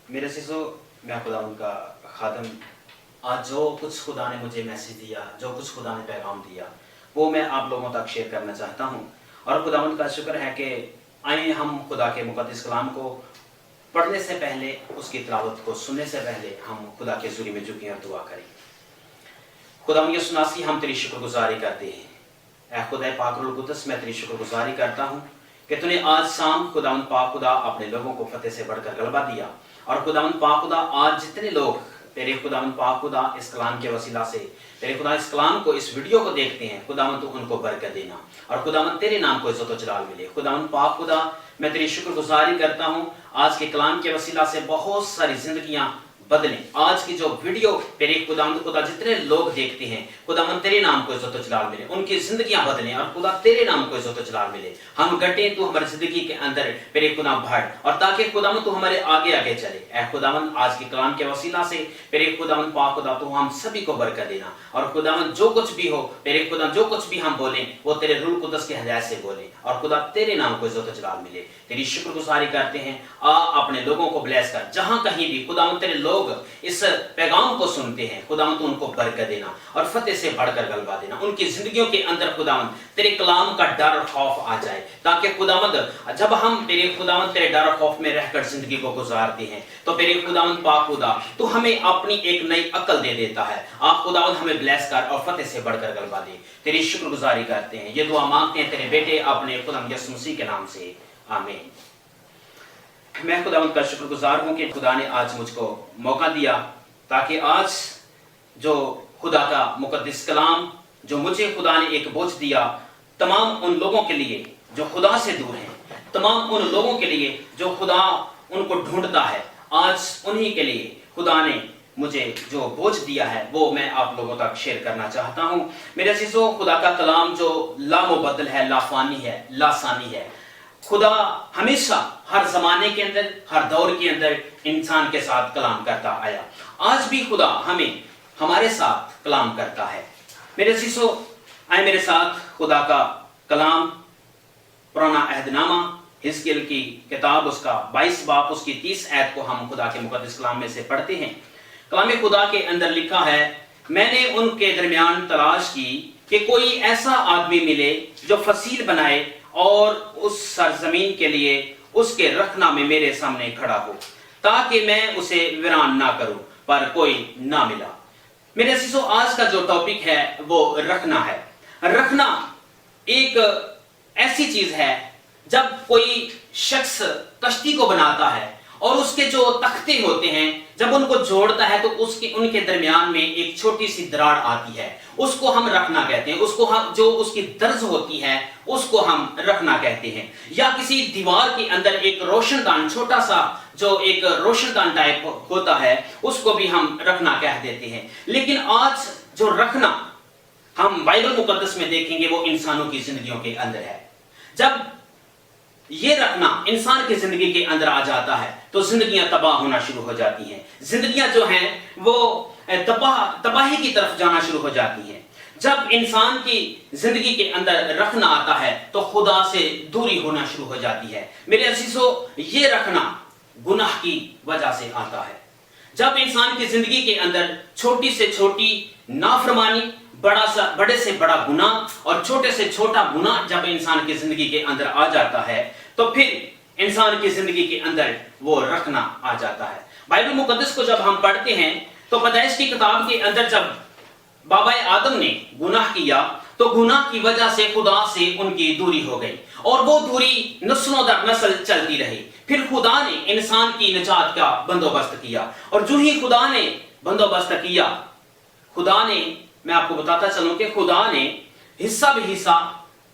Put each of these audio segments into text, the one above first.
मेरे अज़ीज़ो, मैं खुदा उनका खादम, आज जो कुछ खुदा ने मुझे मैसेज दिया, जो कुछ खुदा ने पैगाम दिया, वो मैं आप लोगों तक शेयर करना चाहता हूँ। और खुदा उनका शुक्र है कि आए हम खुदा के मुक़द्दस कलाम को पढ़ने से पहले, उसकी तिलावत को सुनने से पहले हम खुदा के ज़ुरी में झुकें और दुआ करें। खुदा यसु नासी, हम तेरी शुक्रगुजारी करते हैं। ऐ खुदा पाक रूह कुद्दस, मैं तेरी शुक्रगुजारी करता हूँ कि तूने आज शाम खुदावंद पाक खुदा अपने लोगों को फतेह से बढ़कर गलबा दिया। और खुदावंद पाक खुदा, आज जितने लोग तेरे खुदावंद पाक खुदा इस कलाम के वसीला से तेरे खुदा इस कलाम को, इस वीडियो को देखते हैं, खुदावंद तू उनको बरकत देना और खुदावंद तेरे नाम को इज्जत व जलाल मिले। खुदावंद पाक खुदा, मैं तेरी शुक्रगुजारी करता हूँ आज के कलाम के वसीला से बहुत सारी जिंदगियां बदलें। आज की जो वीडियो तेरे खुदावंद खुदा जितने लोग देखते हैं, खुदावंद तेरे नाम को इज्जत व जलाल मिले, उनकी जिंदगियां बदलें और खुदा तेरे नाम को इज्जत व जलाल मिले। हम गटे तू हमारी जिंदगी के अंदर तेरे खुदा बढ़, और ताकि खुदावंद तू हमारे आगे आगे चले। ऐ खुदावंद, आज के कलाम के वसीला से तेरे खुदावंद पाक खुदा तू हम सभी को बरकत देना। और खुदावंद जो कुछ भी हो तेरे खुदा, जो कुछ भी हम बोलें वो तेरे रूह कुद्दस के हिदायत से बोले और खुदा तेरे नाम को इज्जत व जलाल मिले। तेरी शुक्रगुजारी करते हैं। आ अपने लोगों को ब्लेस कर, जहां कहीं भी खुदावंद तेरे लोग इस पैगाम को सुनते हैं, खुदावंद उनको बरकत देना और फतेह से बढ़कर गलबा देना। उनकी जिंदगियों के अंदर खुदावंद तेरे कलाम का डर और खौफ आ जाए, ताकि खुदावंद जब हम तेरे खुदावंद तेरे डर और खौफ में रहकर जिंदगी को गुजारते हैं तो तेरे खुदावंद पाक खुदा तो हमें अपनी एक नई अकल दे देता है। आप खुदावंद हमें ब्लेस कर और फतेह से बढ़कर गलबा दे। तेरी शुक्रगुजारी करते हैं, ये दुआ मांगते हैं तेरे बेटे अपने खुदा यसु मसीह के नाम से, आमीन। मैं खुदावंद का शुक्रगुजार हूं कि खुदा ने आज मुझको मौका दिया, ताकि आज जो खुदा का मुकद्दस कलाम जो मुझे खुदा ने एक बोझ दिया, तमाम उन लोगों के लिए जो खुदा से दूर हैं, तमाम उन लोगों के लिए जो खुदा उनको ढूंढता है, आज उन्हीं के लिए खुदा ने मुझे जो बोझ दिया है वो मैं आप लोगों तक शेयर करना चाहता हूं। मेरे अज़ीज़ों, खुदा का कलाम जो लामुबद्दल है, लाफानी है, लासानी है। खुदा हमेशा हर जमाने के अंदर, हर दौर के अंदर इंसान के साथ कलाम करता आया। आज भी खुदा हमें हमारे साथ कलाम करता है। मेरे अज़ीज़ों, आए मेरे साथ खुदा का कलाम, पुराना अहदनामा, हिजकिय्याह की किताब, उसका 22 बाब, उसकी 30 आयत को हम खुदा के मुकद्दस कलाम में से पढ़ते हैं। कलाम खुदा के अंदर लिखा है, मैंने उनके दरमियान तलाश की कि कोई ऐसा आदमी मिले जो फसील बनाए और उस सरजमीन के लिए उसके रखना में मेरे सामने खड़ा हो, ताकि मैं उसे वीरान ना करूं, पर कोई ना मिला। मेरे अज़ीज़ों, आज का जो टॉपिक है वो रखना है। रखना एक ऐसी चीज है, जब कोई शख्स कश्ती को बनाता है और उसके जो तख्ते होते हैं, जब उनको जोड़ता है तो उनके दरमियान में एक छोटी सी दरार आती है, उसको हम रखना कहते हैं। उसको हम, जो उसकी दर्ज होती है उसको हम रखना कहते हैं। या किसी दीवार के अंदर एक रोशनदान, छोटा सा जो एक रोशनदान टाइप होता है, उसको भी हम रखना कह देते हैं। लेकिन आज जो रखना हम बाइबल मुकद्दस में देखेंगे वो इंसानों की जिंदगियों के अंदर है। जब ये रखना इंसान की जिंदगी के अंदर आ जाता है तो जिंदगियां तबाह होना शुरू हो जाती हैं। जिंदगियां जो हैं वो तबाही की तरफ जाना शुरू हो जाती हैं। जब इंसान की जिंदगी के अंदर रखना आता है तो खुदा से दूरी होना शुरू हो जाती है। मेरे अज़ीज़ों, ये रखना गुनाह की वजह से आता है। जब इंसान की जिंदगी के अंदर छोटी से छोटी नाफरमानी, बड़े से बड़ा गुनाह और छोटे से छोटा गुनाह जब इंसान की जिंदगी के अंदर आ जाता है तो फिर इंसान की जिंदगी के अंदर वो रखना आ जाता है। बाइबल मुकद्दस को जब हम पढ़ते हैं तो पैदाइश की किताब के अंदर जब बाबा आदम ने गुनाह किया तो गुनाह की वजह से खुदा से उनकी दूरी हो गई और वो दूरी नस्लों दर नस्ल चलती रही। फिर खुदा ने इंसान की निजात का बंदोबस्त किया और जो ही खुदा ने बंदोबस्त किया, खुदा ने, मैं आपको बताता चलूं कि खुदा ने हिस्सा भी हिस्सा,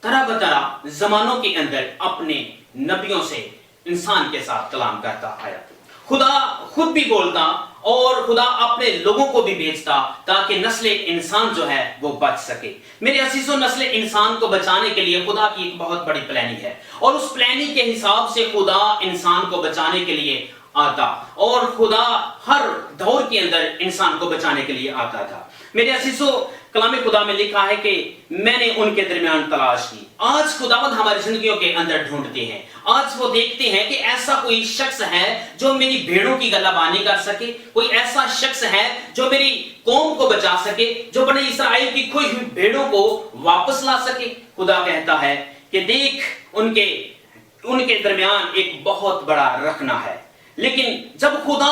तरह बतरह जमानों के अंदर अपने नबियों से इंसान के साथ कलाम करता आया। खुदा खुद भी बोलता और खुदा अपने लोगों को भी भेजता ताकि नस्ल इंसान जो है वो बच सके। मेरे अज़ीज़ों, नस्ल इंसान को बचाने के लिए खुदा की एक बहुत बड़ी प्लानिंग है और उस प्लानिंग के हिसाब से खुदा इंसान को बचाने के लिए आता और खुदा हर दौर के अंदर इंसान को बचाने के लिए आता था। मेरे अजीजों, कलाम खुदा में लिखा है कि मैंने उनके दरमियान तलाश की। आज खुदावंद हमारी जिंदगियों के अंदर ढूंढते हैं। आज वो देखते हैं कि ऐसा कोई शख्स है जो मेरी भेड़ों की गलाबानी कर सके, कोई ऐसा शख्स है जो मेरी कौम को बचा सके, जो बने इसराइल की खोई हुई भेड़ों को वापस ला सके। खुदा कहता है कि देख उनके दरमियान एक बहुत बड़ा रखना है। लेकिन जब खुदा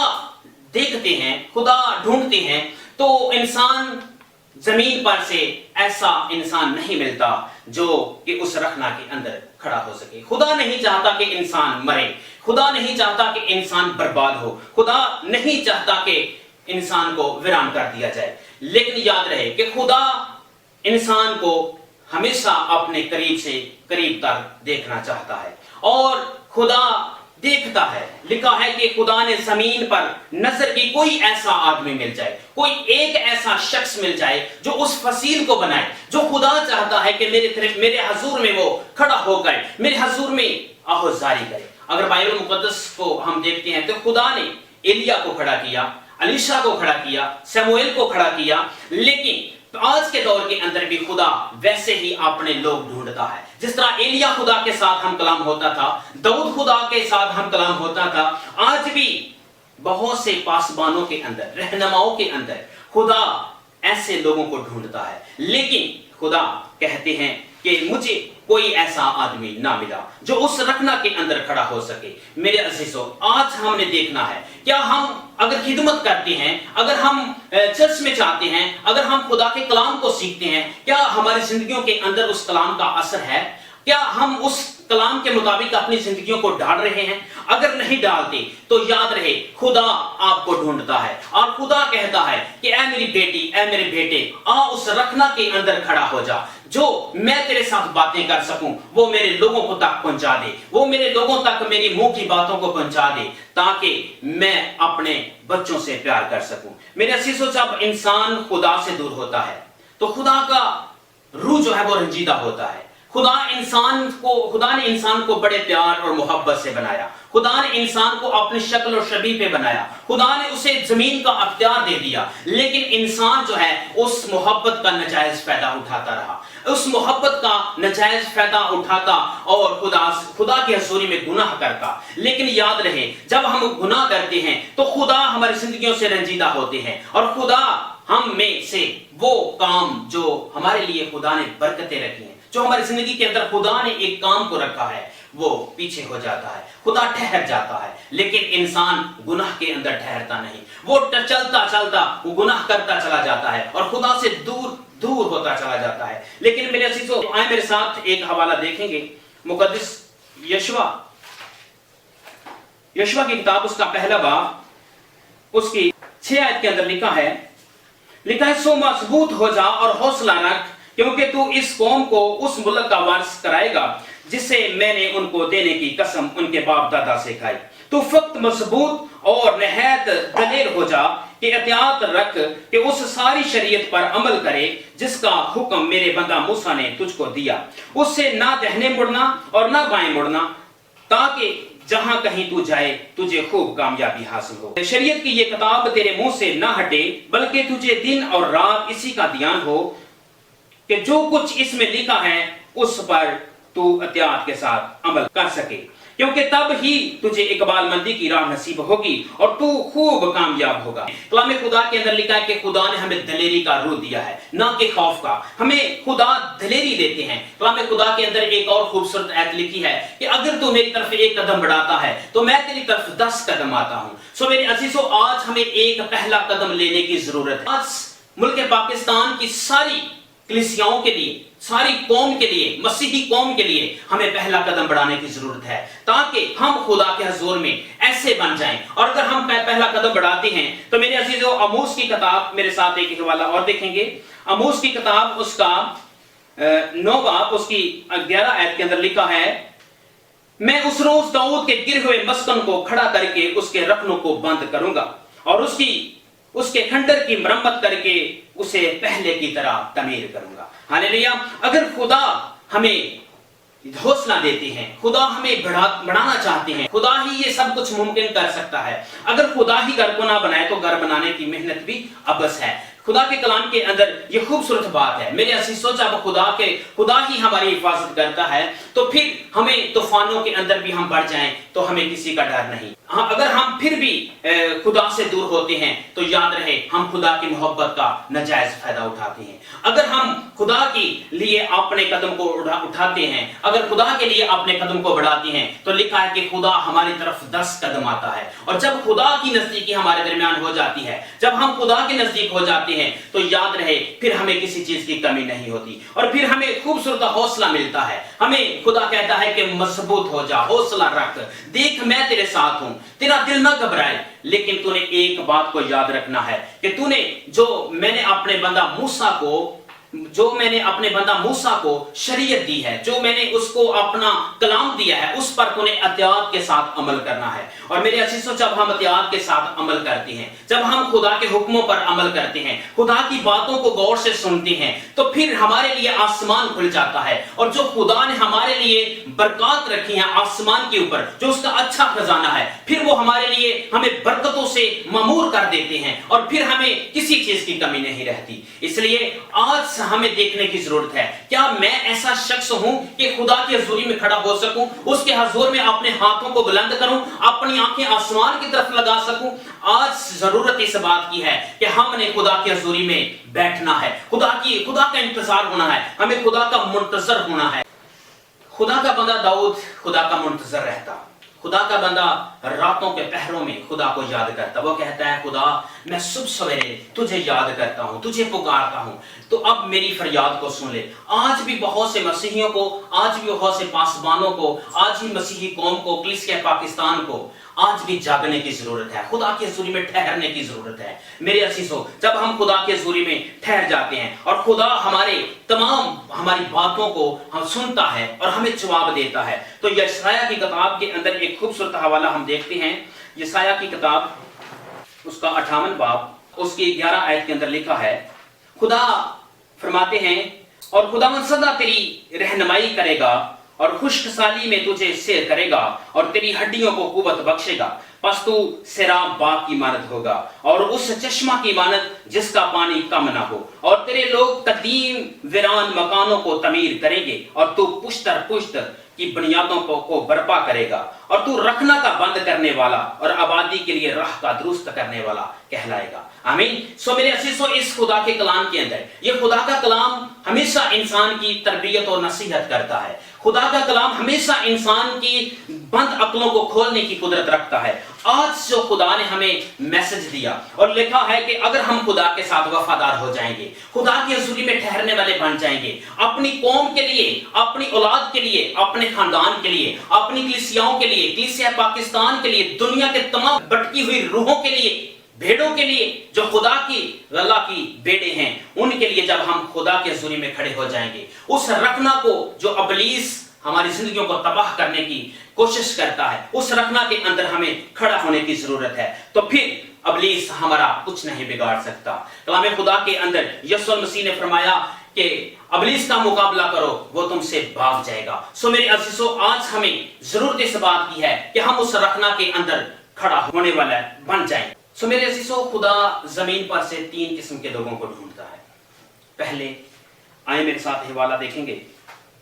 देखते हैं, खुदा ढूंढते हैं, तो इंसान जमीन पर से ऐसा इंसान नहीं मिलता जो कि उस रखना के अंदर खड़ा हो सके। खुदा नहीं चाहता कि इंसान मरे, खुदा नहीं चाहता कि इंसान बर्बाद हो, खुदा नहीं चाहता कि इंसान को वीरान कर दिया जाए। लेकिन याद रहे कि खुदा इंसान को हमेशा अपने करीब से करीब तक देखना चाहता है और खुदा देखता है। लिखा है कि खुदा ने जमीन पर नजर की कोई ऐसा आदमी मिल जाए, कोई एक ऐसा शख्स मिल जाए जो उस फसील को बनाए, जो खुदा चाहता है कि मेरे हजूर में वो खड़ा होकर मेरे हजूर में आहुजारी करे। अगर बाइबल मुकद्दस को हम देखते हैं तो खुदा ने एलिया को खड़ा किया, अलीशा को खड़ा किया, शमूएल को खड़ा किया, लेकिन तो आज के दौर के अंदर भी खुदा वैसे ही अपने लोग ढूंढता है। जिस तरह एलिया खुदा के साथ हम कलाम होता था, दाऊद खुदा के साथ हम कलाम होता था, आज भी बहुत से पासबानों के अंदर, रहनुमाओं के अंदर खुदा ऐसे लोगों को ढूंढता है। लेकिन खुदा कहते हैं कि मुझे कोई ऐसा आदमी ना मिला जो उस रखना के अंदर खड़ा हो सके। मेरे अजीजों, आज हमने देखना है, क्या हम अगर खिदमत करते हैं, अगर हम चर्च में चाहते हैं, अगर हम खुदा के कलाम को सीखते हैं, क्या हमारी जिंदगियों के अंदर उस कलाम का असर है? क्या हम उस कलाम के मुताबिक अपनी जिंदगियों को डाल रहे हैं? अगर नहीं डालते तो याद रहे खुदा आपको ढूंढता है और खुदा कहता है कि ऐ मेरी बेटी, ऐ मेरे बेटे, आ उस रखना के अंदर खड़ा हो जा, जो मैं तेरे साथ बातें कर सकूं, वो मेरे लोगों को तक पहुंचा दे, वो मेरे लोगों तक मेरी मुंह की बातों को पहुंचा दे, ताकि मैं अपने बच्चों से प्यार कर सकूं। मेरे अजीजों, जब इंसान खुदा से दूर होता है तो खुदा का रूह जो है वो रंजीदा होता है। खुदा ने इंसान को बड़े प्यार और मोहब्बत से बनाया। खुदा ने इंसान को अपनी शक्ल और शबीह पे बनाया। खुदा ने उसे जमीन का अख्तियार दे दिया, लेकिन इंसान जो है उस मोहब्बत का नजायज फायदा उठाता रहा, उस मोहब्बत का नजायज फायदा उठाता और खुदा की हजूरी में गुनाह करता। लेकिन याद रहे, जब हम गुनाह करते हैं तो खुदा हमारी जिंदगियों से रंजीदा होते हैं और खुदा हम में से वो काम जो हमारे लिए खुदा ने बरकतें रखी हैं, जो हमारी जिंदगी के अंदर खुदा ने एक काम को रखा है, वो पीछे हो जाता है, खुदा ठहर जाता है। लेकिन इंसान गुनाह के अंदर ठहरता नहीं, वो चलता चलता वो गुनाह करता चला जाता है और खुदा से दूर दूर होता चला जाता है। लेकिन मेरे अजीजों, आए मेरे साथ एक हवाला देखेंगे, मुकद्दस यशवा की किताब, उसका पहला बाब, उसकी 6 आयत के अंदर लिखा है सो मजबूत हो जा और हौसला रख, क्योंकि तू इस कौम को उस मुल्क का वारिस कराएगा जिसे मैंने उनको देने की कसम उनके बाप दादा से खाई। तू फक्त मजबूत और नहायत दलेर हो जा कि एहतियात रख कि उस सारी शरीयत पर अमल करे जिसका हुक्म मेरे बंदा मूसा ने तुझको दिया, उससे ना दाहिने मुड़ना और ना बाएं मुड़ना, ताकि जहां कहीं तू जाए तुझे खूब कामयाबी हासिल हो। शरीयत की ये किताब तेरे मुंह से ना हटे, बल्कि तुझे दिन और रात इसी का ध्यान हो कि जो कुछ इसमें लिखा है उस पर तू एहतियात के साथ अमल कर सके, क्योंकि तब ही तुझे इकबाल मंदी की राह नसीब होगी और तू खूब कामयाब होगा। कलाम खुदा के अंदर लिखा है कि खुदा ने हमें दलेरी का रूह दिया है, ना कि खौफ का। हमें खुदा दलेरी देते हैं। कलाम खुदा के अंदर एक और खूबसूरत आयत लिखी है कि अगर तू मेरी तरफ एक कदम बढ़ाता है तो मैं तेरी तरफ 10 कदम आता हूं। सो मेरे अजीजों, आज हमें एक पहला कदम लेने की जरूरत है। आज मुल्क पाकिस्तान की सारी कलीसियाओं के लिए, सारी कौम के लिए, मसीही कौम के लिए हमें पहला कदम बढ़ाने की जरूरत है, ताकि हम खुदा के हुजूर में ऐसे बन जाएं। और अगर हम पहला कदम बढ़ाते हैं तो मेरे अजीजों, आमोस की किताब, मेरे साथ एक हवाला और देखेंगे, आमोस की किताब, उसका 9 बाब, उसकी 11 आयत के अंदर लिखा है, मैं उस रोज दाऊद के गिरे हुए मस्कन को खड़ा करके उसके रखनों को बंद करूंगा और उसके खंडर की मरम्मत करके उसे पहले की तरह तमीर करूंगा। हालेलुया। अगर खुदा हमें हौसला देते हैं, खुदा हमें बढ़ाना चाहते हैं, खुदा ही ये सब कुछ मुमकिन कर सकता है। अगर खुदा ही घर को ना बनाए तो घर बनाने की मेहनत भी अबस है। خدا کے کلام کے اندر یہ خوبصورت بات ہے میرے عزیزو، جب خدا ہی ہماری حفاظت کرتا ہے تو پھر ہمیں طوفانوں کے اندر بھی ہم بڑھ جائیں تو ہمیں کسی کا ڈر نہیں. ہاں، اگر ہم پھر بھی خدا سے دور ہوتے ہیں تو یاد رہے ہم خدا کی محبت کا ناجائز فائدہ اٹھاتے ہیں. اگر ہم خدا کے لیے اپنے قدم کو اٹھاتے ہیں، اگر خدا کے لیے اپنے قدم کو بڑھاتے ہیں تو لکھا ہے کہ خدا ہماری طرف 10 قدم آتا ہے. اور جب خدا کی نزدیکی ہمارے درمیان ہو جاتی ہے، جب ہم خدا کے نزدیک ہو جاتے ہیں تو یاد رہے پھر ہمیں کسی چیز کی کمی نہیں ہوتی، اور پھر ہمیں خوبصورت حوصلہ ملتا ہے. ہمیں خدا کہتا ہے کہ مضبوط ہو جا، حوصلہ رکھ، دیکھ میں تیرے ساتھ ہوں، تیرا دل نہ گھبرائے. لیکن تو نے ایک بات کو یاد رکھنا ہے کہ تو نے جو میں نے اپنے بندہ موسیٰ کو شریعت دی ہے، جو میں نے اس کو اپنا کلام دیا ہے، اس پر تو نے احتیاط کے ساتھ عمل کرنا ہے. اور میرے عزیزو، جب ہم احتیاط کے ساتھ عمل کرتے ہیں، جب ہم خدا کے حکموں پر عمل کرتے ہیں، خدا کی باتوں کو غور سے سنتے ہیں تو پھر ہمارے لیے آسمان کھل جاتا ہے. اور جو خدا نے ہمارے لیے برکات رکھی ہیں آسمان کے اوپر، جو اس کا اچھا خزانہ ہے، پھر وہ ہمارے لیے ہمیں برکتوں سے معمور کر دیتے ہیں اور پھر ہمیں کسی چیز کی کمی نہیں رہتی. اس لیے آج ہمیں دیکھنے کی ضرورت ہے، کیا میں ایسا شخص ہوں کہ خدا کی حضوری میں کھڑا ہو سکوں، اس کے حضور میں اپنے ہاتھوں کو بلند کروں، اپنی آنکھیں آسمان کی طرف لگا سکوں. آج ضرورت اس بات کی ہے کہ ہم نے خدا کی حضوری میں بیٹھنا ہے، خدا کا انتظار ہونا ہے، ہمیں خدا کا منتظر ہونا ہے. خدا کا بندہ داؤد خدا کا منتظر رہتا، خدا کا بندہ راتوں کے پہروں میں خدا کو یاد کرتا. وہ کہتا ہے خدا میں صبح سویرے تجھے یاد کرتا ہوں، تجھے پکارتا ہوں، تو اب میری فریاد کو سن لے. آج بھی بہت سے مسیحیوں کو، آج بھی بہت سے پاسبانوں کو، آج بھی مسیحی قوم کو، کلیسیا پاکستان کو آج بھی جاگنے کی ضرورت ہے، خدا کی حضوری میں ٹھہرنے کی ضرورت ہے. میرے عزیزو، جب ہم خدا کی حضوری میں ٹھہر جاتے ہیں اور خدا ہماری باتوں کو ہم سنتا ہے اور ہمیں جواب دیتا ہے، تو یشعیاہ کی کتاب کے اندر ایک خوبصورت حوالہ ہم دیکھتے ہیں. یشعیاہ کی کتاب اس کا 58 باب اس کی 11 آیت کے اندر لکھا ہے، خدا فرماتے ہیں اور خداوند سدا تیری رہنمائی کرے گا اور خشک سالی میں تجھے سیر کرے گا اور تیری ہڈیوں کو قوت بخشے گا. پس تو سیراب باغ کی مانند ہوگا اور اس چشمہ کی مانند جس کا پانی کم نہ ہو، اور تیرے لوگ قدیم ویران مکانوں کو تعمیر کریں گے اور تو پشت در پشت کی بنیادوں کو برپا کرے گا، اور تو رکھنا کا بند کرنے والا اور آبادی کے لیے راہ کا درست کرنے والا کہلائے گا. آمین. میرے عزیزو، اس خدا کے کلام کے اندر یہ خدا کا کلام ہمیشہ انسان کی تربیت اور نصیحت کرتا ہے. خدا کا کلام ہمیشہ انسان کی بند عقلوں کو کھولنے کی قدرت رکھتا ہے. آج جو خدا نے ہمیں میسج دیا اور لکھا ہے کہ اگر ہم خدا کے ساتھ وفادار ہو جائیں گے، خدا کی حضوری میں ٹھہرنے والے بن جائیں گے، اپنی قوم کے لیے، اپنی اولاد کے لیے، اپنے خاندان کے لیے، اپنی کلیسیاؤں کے لیے، کلیسیا پاکستان کے لیے، دنیا کے تمام بٹکی ہوئی روحوں کے لیے، بھیڑوں کے لیے جو خدا کی اللہ کی بیٹے ہیں، ان کے لیے جب ہم خدا کی حضوری میں کھڑے ہو جائیں گے، اس رکھنا کو جو ابلیس ہماری زندگیوں کو تباہ کرنے کی کوشش کرتا ہے، اس رکھنا کے اندر ہمیں کھڑا ہونے کی ضرورت ہے. تو پھر ابلیس ہمارا کچھ نہیں بگاڑ سکتا. کلام خدا کے اندر یسوع مسیح نے فرمایا کہ ابلیس کا مقابلہ کرو، وہ تم سے بھاگ جائے گا. میرے عزیزو، آج ہمیں ضرورت اس بات کی ہے کہ ہم اس رکھنا کے اندر کھڑا ہونے والا بن جائیں. میرے عزیزو، خدا زمین پر سے 3 قسم کے لوگوں کو ڈھونڈتا ہے. پہلے آئیں میرے ساتھ حوالہ دیکھیں گے،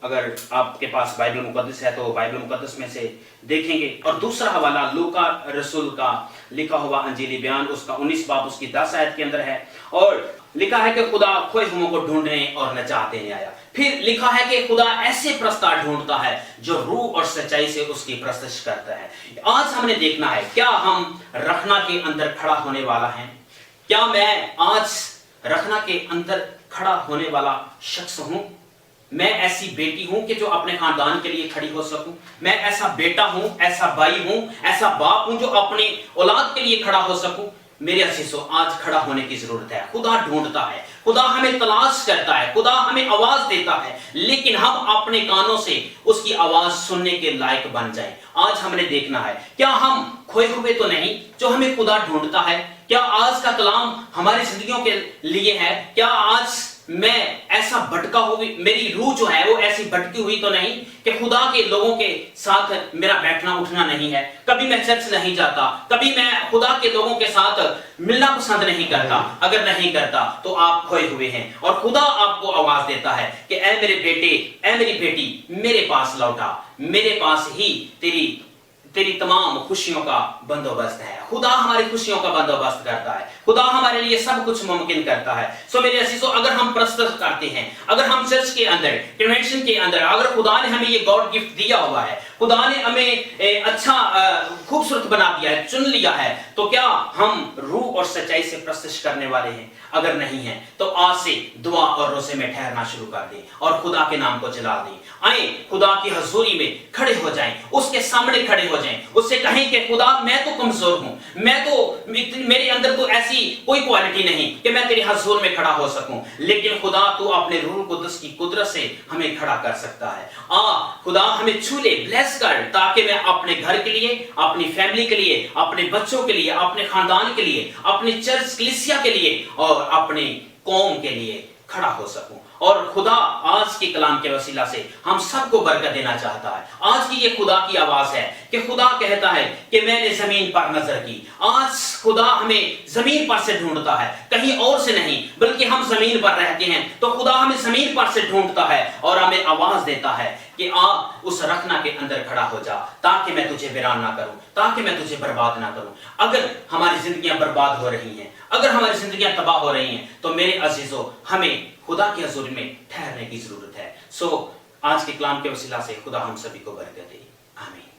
اگر آپ کے پاس بائبل مقدس ہے تو بائبل مقدس میں سے دیکھیں گے. اور دوسرا حوالہ لوکا رسول کا لکھا ہوا انجیلی بیان، اس کا 19 باب اس کی 10 آیت کے اندر ہے، اور لکھا ہے کہ خدا کھوئے ہوئوں کو ڈھونڈنے اور نجات دینے آیا. پھر لکھا ہے کہ خدا ایسے پرستار ڈھونڈتا ہے جو روح اور سچائی سے اس کی پرستش کرتا ہے. آج ہم نے دیکھنا ہے کیا ہم رکھنا کے اندر کھڑا ہونے والا ہیں؟ کیا میں آج رکھنا کے اندر کھڑا ہونے والا شخص ہوں؟ میں ایسی بیٹی ہوں کہ جو اپنے خاندان کے لیے کھڑی ہو سکوں؟ میں ایسا بیٹا ہوں، ایسا بھائی ہوں، ایسا باپ ہوں جو اپنی اولاد کے لیے کھڑا ہو سکوں؟ میرے عزیزو، آج کھڑا ہونے کی ضرورت ہے. خدا ڈھونڈتا ہے، خدا ہمیں تلاش کرتا ہے، خدا ہمیں آواز دیتا ہے، لیکن ہم اپنے کانوں سے اس کی آواز سننے کے لائق بن جائیں. آج ہم نے دیکھنا ہے کیا ہم کھوئے ہوئے تو نہیں جو ہمیں خدا ڈھونڈتا ہے؟ کیا آج کا کلام ہماری زندگیوں کے لیے ہے؟ کیا آج میں ایسا بھٹکا ہوئی, میری روح جو ہے وہ ایسی بھٹکی ہوئی تو نہیں کہ خدا کے لوگوں کے ساتھ میرا بیٹھنا اٹھنا نہیں ہے, کبھی میں چرچ نہیں جاتا, کبھی میں خدا کے لوگوں کے ساتھ ملنا پسند نہیں کرتا. اگر نہیں کرتا تو آپ کھوئے ہوئے ہیں, اور خدا آپ کو آواز دیتا ہے کہ اے میرے بیٹے, اے میری بیٹی, میرے پاس لوٹا, میرے پاس ہی تیری تمام خوشیوں کا بندوبست ہے. خدا ہماری خوشیوں کا بندوبست کرتا ہے, خدا ہمارے لیے سب کچھ ممکن کرتا ہے. سو میرے عزیزو, اگر ہم پرستش کرتے ہیں, اگر ہم چرچ کے اندر, کنونشن کے اندر, اگر خدا نے ہمیں یہ گاڈ گفٹ دیا ہوا ہے, خدا نے ہمیں اچھا خوبصورت بنا دیا ہے, چن لیا ہے, تو کیا ہم روح اور سچائی سے پرستش کرنے والے ہیں؟ اگر نہیں ہیں تو آج سے دعا اور روزے میں ٹھہرنا شروع کر دیں اور خدا کے نام کو جلا دیں. آئیں خدا کی حضوری میں کھڑے ہو جائیں, اس کے سامنے کھڑے ہو جائیں, اس سے کہیں کہ خدا میں تو کمزور ہوں, میرے اندر تو ایسی کوئی کوالٹی نہیں کہ میں تیری حضور میں کھڑا ہو سکوں, لیکن خدا تو اپنے روح القدس کی قدرت سے ہمیں کھڑا کر سکتا ہے. خدا ہمیں چھو لے, بلیس کر, تاکہ میں اپنے گھر کے لیے, اپنی فیملی کے لیے, اپنے بچوں کے لیے, اپنے خاندان کے لیے, اپنے چرچ کلیسیا کے لیے اور اپنی قوم کے لیے کھڑا ہو سکوں. اور خدا آج کے کلام کے وسیلہ سے ہم سب کو برکت دینا چاہتا ہے. آج کی یہ خدا کی آواز ہے کہ خدا کہتا ہے کہ میں نے زمین پر نظر کی. آج خدا ہمیں زمین پر سے ڈھونڈتا ہے, کہیں اور سے نہیں, بلکہ ہم زمین پر رہتے ہیں تو خدا ہمیں زمین پر سے ڈھونڈتا ہے اور ہمیں آواز دیتا ہے کہ اس رکھنا کے اندر کھڑا ہو جا, تاکہ میں تجھے ویران نہ کروں, تاکہ میں تجھے برباد نہ کروں. اگر ہماری زندگیاں برباد ہو رہی ہیں, اگر ہماری زندگیاں تباہ ہو رہی ہیں, تو میرے عزیزو ہمیں خدا کی حضور میں ٹھہرنے کی ضرورت ہے. سو آج کے کلام کے وسیلہ سے خدا ہم سبھی کو برکت دے. آمین.